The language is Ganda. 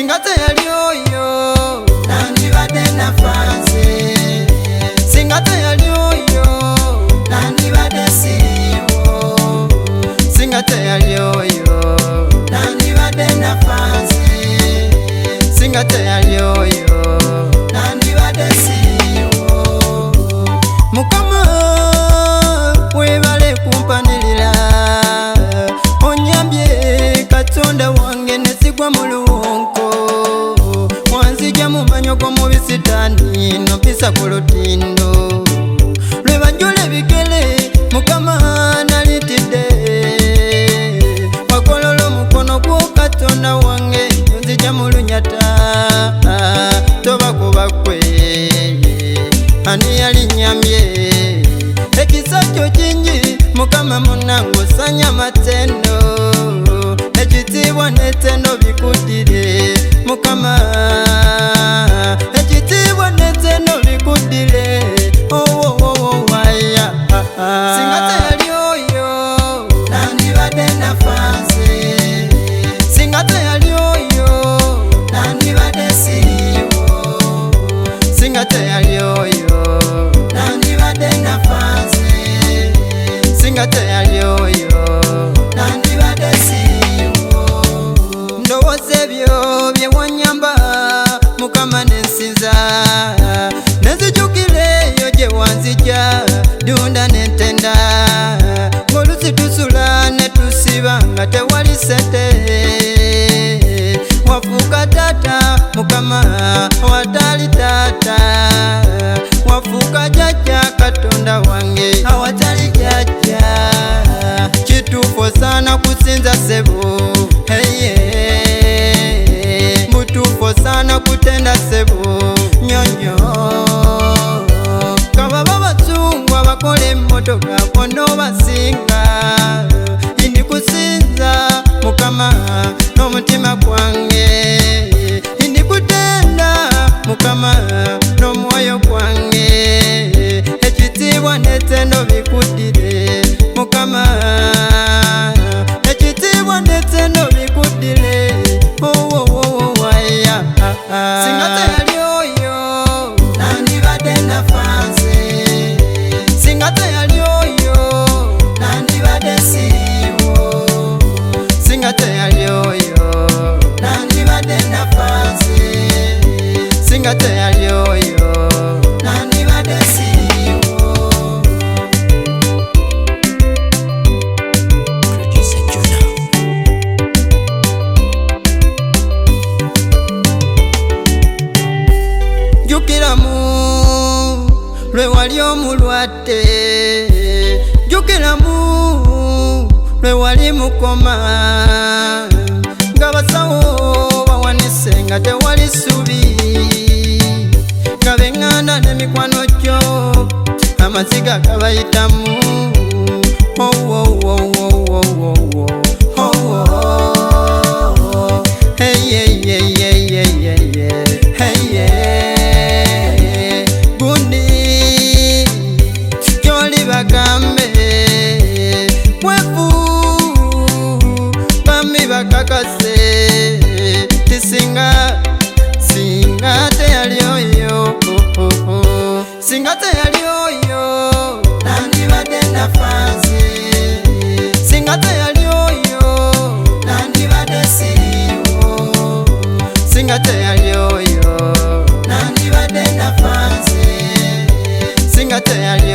singa teyali oyo nandibadde nafanze, singa teyali oyo nandibadde siriiwo, singa teyali oyo nandibadde nafanze, singa teyali oyo nandibadde siriiwo. Mukama webale kumpanirira, onyambye Katonda wange nesigwa mu luwonko, wanzija mu manyo g'omubisi tani nopisa ku lutindo, lwe banjula ebigere Mukama nalitidde, wakolola omukono gwo Katonda wange nzija mu lunyata, toba kuba kwe ani yalinyambye, ekisa kyo kingi Mukama munange osanya matendo, ekitiibwa n'ettendo bikuddire Mukama, ekitiibwa n'ettendo bikuddire waya. Singa teyali oyo nandibadde nafanze, singa teyali oyo nandibadde siriiwo, singa teyali oyo nandibadde nafanze, singa teyali oyo nandibadde siriiwo. Ndowooza ebyo bye wanyamba Mukama nensinza, nenzijukira eyo gye wanzija dunda n'entenda, ng'olusi tusula ne tusiba nga tewali ssente, wafuuka taata Mukama awatali taata, wafuuka jjajja Katonda wange awatali jjajja, kituufu osaana kusinza ssebo, butuufu osaana kutenda ssebo nyonyo, kababa basungwa bakola emmotoka bonna obasinga, ndi kusinza Mukama n'omutima gwange, ndi kutenda Mukama n'omwoyo gwange, ekitiibwa n'ettendo bikuddire Mukama, ekitiibwa n'ettendo bikuddire waya. Singa teyali oyo nandibadde nafanze, singa teyali oyo nandibadde siriiwo, singa teyali oyo nandibadde nafanze, singa teyali oyo nandibadde siriiwo. Jukiramu lwe wali omulwadde, jukiramu lwe wali mukoma, nga basawo bawanise nga tewali ssubi, nga beŋŋanda n'emikwano gyo amaziga gabayitamu. Gundi gy'oli bagambe wefu bami bakakase tisinga teyali oyo, singa teyali oyo nandibadde nafanze, singa teyali oyo nandibadde siriiwo, singa teyali oyo nandibadde nafanze, singa teyali